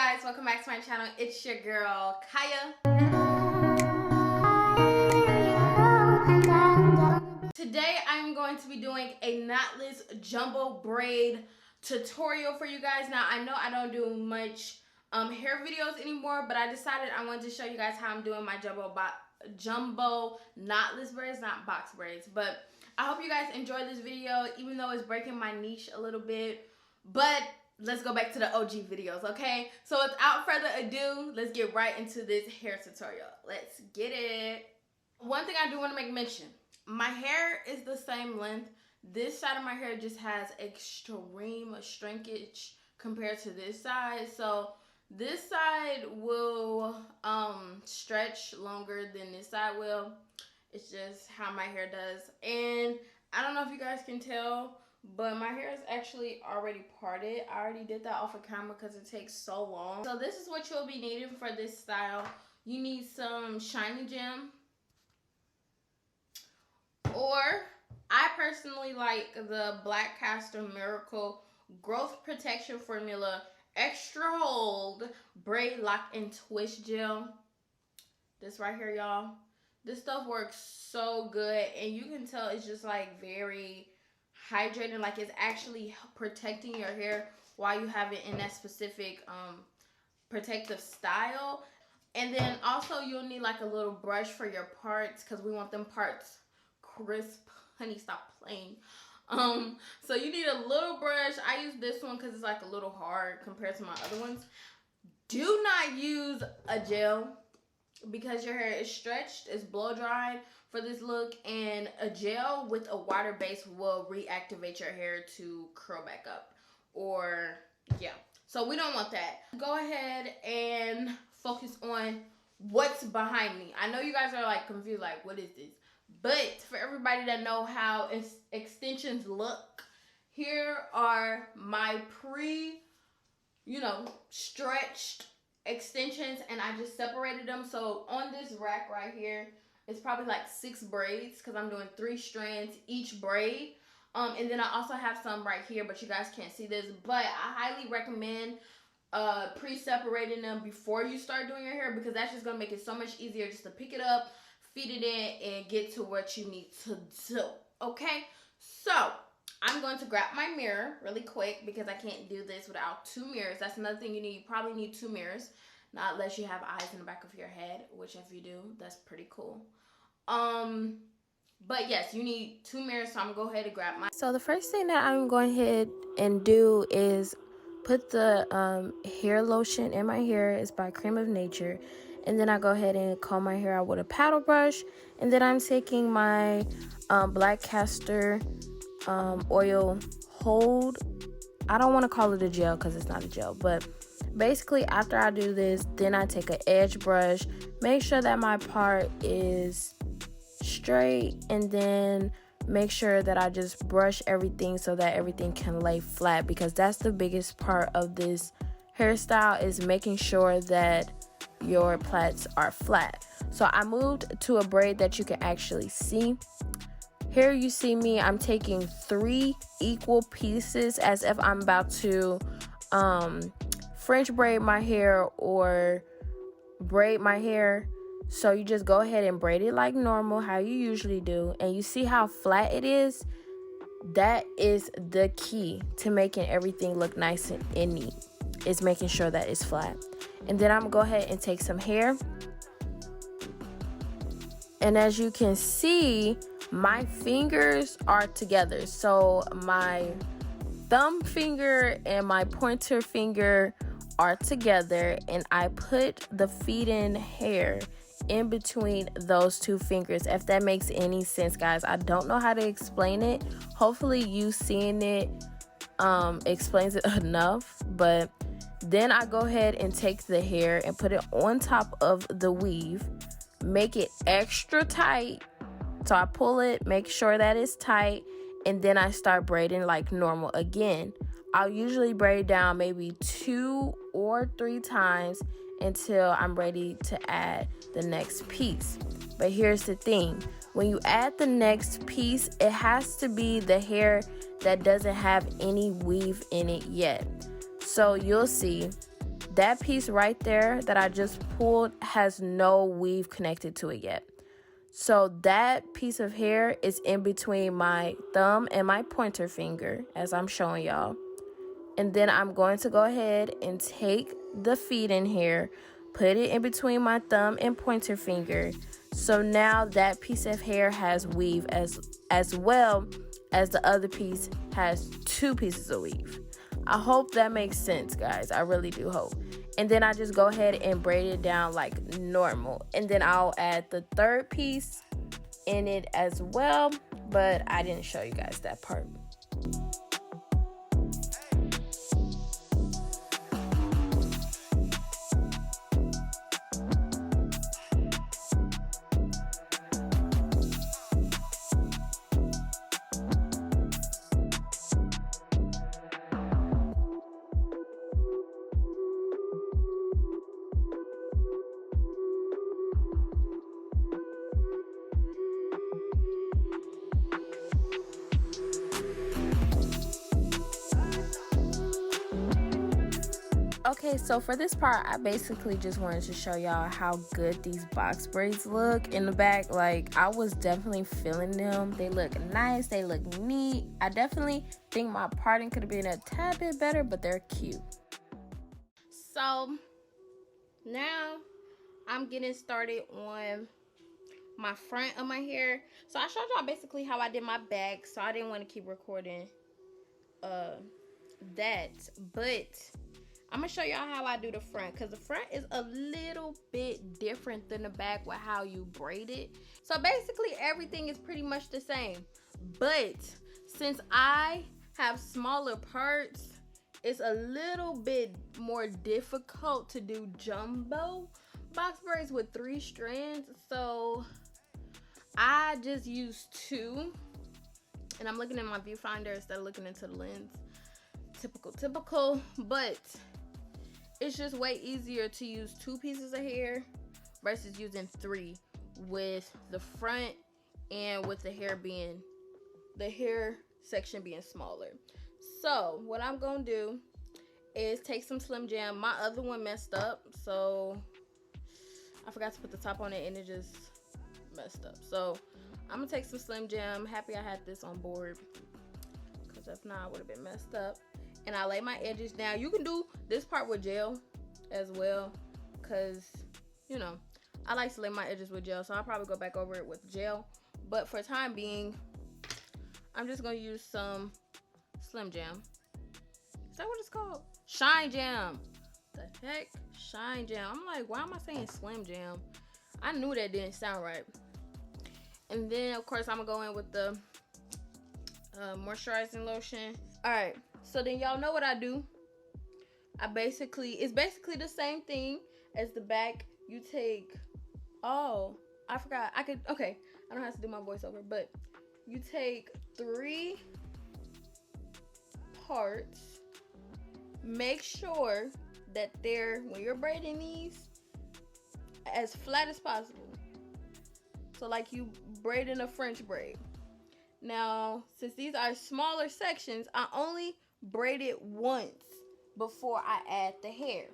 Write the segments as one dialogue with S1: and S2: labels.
S1: guys, welcome back to my channel. It's your girl Kaya. Today I'm going to be doing a knotless jumbo braid tutorial for you guys. Now I know I don't do much hair videos anymore, but I decided I wanted to show you guys how I'm doing my jumbo knotless braids, not box braids. But I hope you guys enjoy this video, even though it's breaking my niche a little bit. But let's go back to the OG videos, okay? So without further ado, let's get right into this hair tutorial. Let's get it. One thing I do want to make mention, my hair is the same length. This side of my hair just has extreme shrinkage compared to this side. So this side will stretch longer than this side will. It's just how my hair does. And I don't know if you guys can tell, but my hair is actually already parted. I already did that off of camera because it takes so long. So this is what you'll be needing for this style. You need some shiny gem, or I personally like the Black Castor Miracle Growth Protection Formula Extra Hold Braid Lock and Twist Gel. This right here, y'all. This stuff works so good, and you can tell it's just like very hydrating, like it's actually protecting your hair while you have it in that specific protective style. And then also you'll need like a little brush for your parts, because we want them parts crisp. Honey, stop playing. So you need a little brush. I use this one because it's like a little hard compared to my other ones. Do not use a gel because your hair is stretched, it's blow dried for this look, and a gel with a water base will reactivate your hair to curl back up, or yeah, so we don't want that. Go ahead and focus on what's behind me. I know you guys are like confused, like what is this? But for everybody that know how extensions look, here are my stretched extensions, and I just separated them. So on this rack right here, it's probably like 6 braids because I'm doing 3 strands each braid. And then I also have some right here, but you guys can't see this. But I highly recommend pre-separating them before you start doing your hair, because that's just going to make it so much easier just to pick it up, feed it in, and get to what you need to do. Okay? So I'm going to grab my mirror really quick because I can't do this without 2 mirrors. That's another thing you need. You probably need 2 mirrors. Not unless you have eyes in the back of your head, which if you do, that's pretty cool. But yes, you need 2 mirrors, so I'm gonna go ahead and grab mine. So the first thing that I'm going ahead and do is put the hair lotion in my hair. It's by Cream of Nature. And then I go ahead and comb my hair out with a paddle brush. And then I'm taking my Black Castor oil hold. I don't want to call it a gel because it's not a gel, but basically after I do this, then I take an edge brush, make sure that my part is straight, and then make sure that I just brush everything so that everything can lay flat, because that's the biggest part of this hairstyle, is making sure that your plaits are flat. So I moved to a braid that you can actually see. Here you see me, I'm taking 3 equal pieces as if I'm about to French braid my hair or braid my hair. So you just go ahead and braid it like normal, how you usually do. And you see how flat it is? That is the key to making everything look nice and neat, is making sure that it's flat. And then I'm gonna go ahead and take some hair. And as you can see, my fingers are together. So my thumb finger and my pointer finger are together, and I put the feed-in hair in between those 2 fingers, if that makes any sense, guys. I don't know how to explain it. Hopefully you seeing it explains it enough. But then I go ahead and take the hair and put it on top of the weave, make it extra tight. So I pull it, make sure that it's tight, and then I start braiding like normal again. I'll usually braid down maybe 2 or 3 times until I'm ready to add the next piece. But here's the thing, when you add the next piece, it has to be the hair that doesn't have any weave in it yet. So you'll see that piece right there that I just pulled has no weave connected to it yet. So that piece of hair is in between my thumb and my pointer finger, as I'm showing y'all. And then I'm going to go ahead and take the feed-in hair, put it in between my thumb and pointer finger. So now that piece of hair has weave as well as the other piece has 2 pieces of weave. I hope that makes sense, guys. I really do hope. And then I just go ahead and braid it down like normal. And then I'll add the 3rd piece in it as well, but I didn't show you guys that part. Okay, so for this part, I basically just wanted to show y'all how good these box braids look in the back. Like, I was definitely feeling them. They look nice, they look neat. I definitely think my parting could have been a tad bit better, but they're cute. So now I'm getting started on my front of my hair. So I showed y'all basically how I did my back, so I didn't want to keep recording that, but I'm gonna show y'all how I do the front, because the front is a little bit different than the back with how you braid it. So basically everything is pretty much the same, but since I have smaller parts, it's a little bit more difficult to do jumbo box braids with 3 strands. So I just use 2, and I'm looking at my viewfinder instead of looking into the lens. Typical, but it's just way easier to use 2 pieces of hair versus using 3, with the front and with the hair section being smaller. So what I'm gonna do is take some Slim Jam. My other one messed up, so I forgot to put the top on it and it just messed up. So I'm gonna take some Slim Jam. Happy I had this on board, because if not, I would have been messed up. And I lay my edges down. You can do this part with gel as well, because, you know, I like to lay my edges with gel, so I'll probably go back over it with gel. But for time being, I'm just going to use some Slim Jam. Is that what it's called? Shine Jam. The heck? Shine Jam. I'm like, why am I saying Slim Jam? I knew that didn't sound right. And then, of course, I'm going to go in with the moisturizing lotion. All right. So then y'all know what I do. It's basically the same thing as the back. You take, oh, I forgot. Okay, I don't have to do my voiceover, but you take 3 parts. Make sure that when you're braiding these, as flat as possible. So like you braiding a French braid. Now, since these are smaller sections, I only braid it once before I add the hair.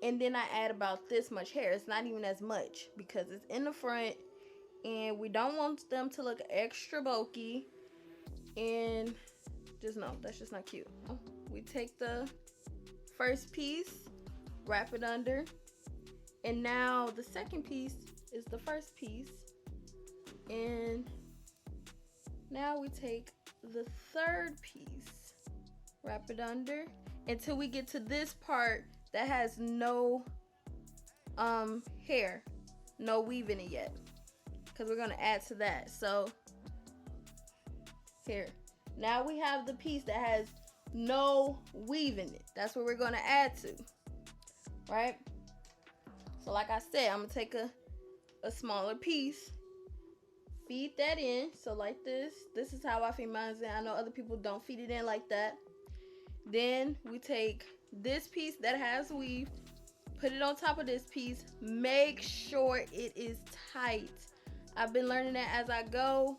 S1: And then I add about this much hair. It's not even as much because it's in the front and we don't want them to look extra bulky. And just no, that's just not cute. We take the first piece, wrap it under, and now the second piece is the first piece. And now we take the third piece, wrap it under until we get to this part that has no hair, no weave in it yet, because we're gonna add to that. So here, now we have the piece that has no weave in it. That's what we're gonna add to, right? So like I said, I'm gonna take a smaller piece, feed that in. So like this is how I feed mine in. I know other people don't feed it in like that. Then we take this piece that has weave, put it on top of this piece. Make sure it is tight. I've been learning that as I go.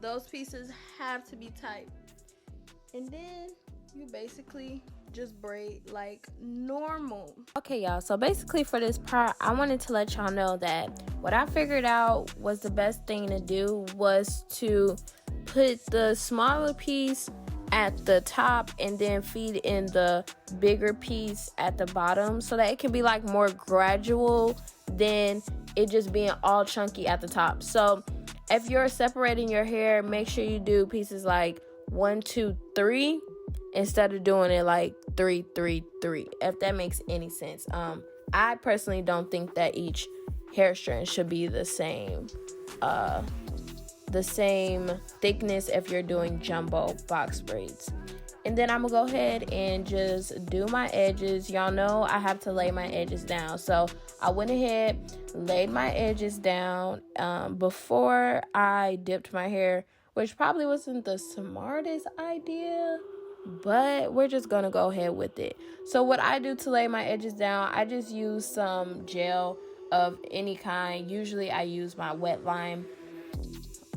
S1: Those pieces have to be tight. And then you basically just braid like normal. Okay, y'all, so basically for this part, I wanted to let y'all know that what I figured out was the best thing to do was to put the smaller piece at the top and then feed in the bigger piece at the bottom, so that it can be like more gradual than it just being all chunky at the top. So if you're separating your hair, make sure you do pieces like 1, 2, 3 instead of doing it like 3, 3, 3, if that makes any sense. I personally don't think that each hair strand should be the same thickness if you're doing jumbo box braids. And then I'm gonna go ahead and just do my edges. Y'all know I have to lay my edges down, so I went ahead, laid my edges down before I dipped my hair, which probably wasn't the smartest idea, but we're just gonna go ahead with it. So what I do to lay my edges down, I just use some gel of any kind. Usually I use my Wet Lime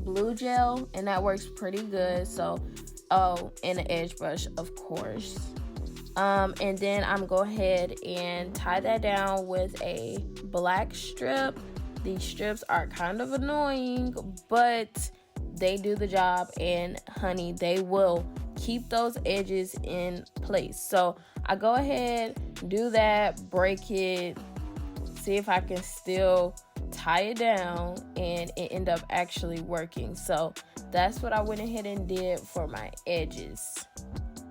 S1: blue gel, and that works pretty good. So and an edge brush, of course. And then I'm go ahead and tie that down with a black strip. These strips are kind of annoying, but they do the job, and honey, they will keep those edges in place. So I go ahead, do that, break it, see if I can still tie it down, and it ended up actually working. So that's what I went ahead and did for my edges.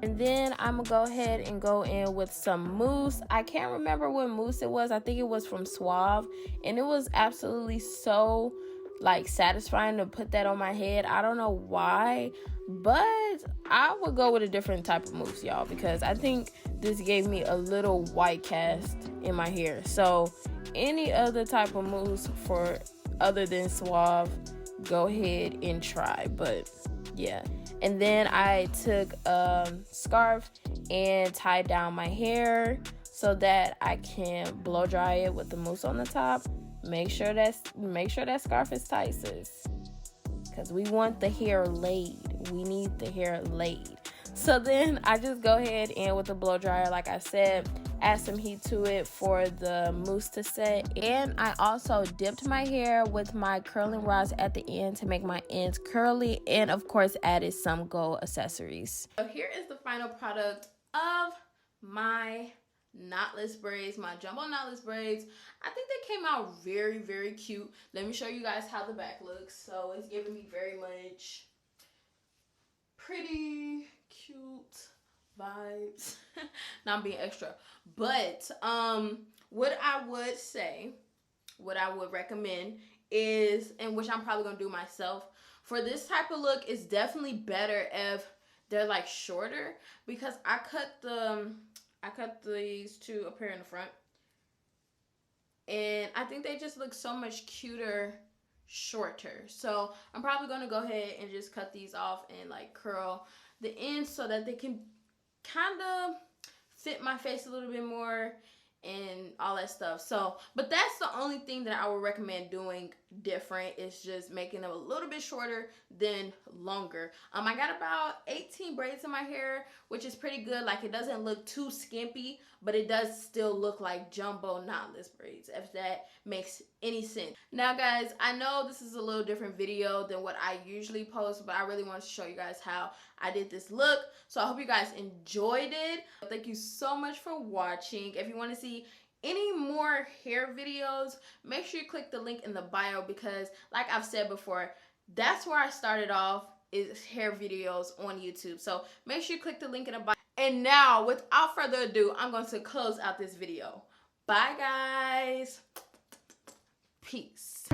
S1: And then I'm gonna go ahead and go in with some mousse. I can't remember what mousse it was. I think it was from Suave, and it was absolutely so like satisfying to put that on my head. I don't know why, but I would go with a different type of mousse, y'all, because I think this gave me a little white cast in my hair. So any other type of mousse for other than Suave, go ahead and try. But yeah, and then I took a scarf and tied down my hair so that I can blow dry it with the mousse on the top. Make sure that scarf is tight, sis, because we want the hair laid. We need the hair laid. So then I just go ahead and with the blow dryer, like I said, add some heat to it for the mousse to set. And I also dipped my hair with my curling rods at the end to make my ends curly, and of course added some gold accessories. So here is the final product of my knotless braids, my jumbo knotless braids. I think they came out very, very cute. Let me show you guys how the back looks. So it's giving me very much pretty cute vibes. Not being extra, but what I would say, what I would recommend is, and which I'm probably gonna do myself for this type of look, is definitely better if they're like shorter, because I cut these to appear in the front, and I think they just look so much cuter shorter. So I'm probably gonna go ahead and just cut these off and like curl the ends so that they can kind of fit my face a little bit more and all that stuff. So, but that's the only thing that I would recommend doing different, is just making them a little bit shorter than longer. I got about 18 braids in my hair, which is pretty good. Like, it doesn't look too skimpy, but it does still look like jumbo knotless braids, if that makes any sense. Now guys, I know this is a little different video than what I usually post, but I really want to show you guys how I did this look. So I hope you guys enjoyed it. Thank you so much for watching. If you want to see any more hair videos, make sure you click the link in the bio, because like I've said before, that's where I started off, is hair videos on YouTube. So make sure you click the link in the bio. And now, without further ado, I'm going to close out this video. Bye guys. Peace.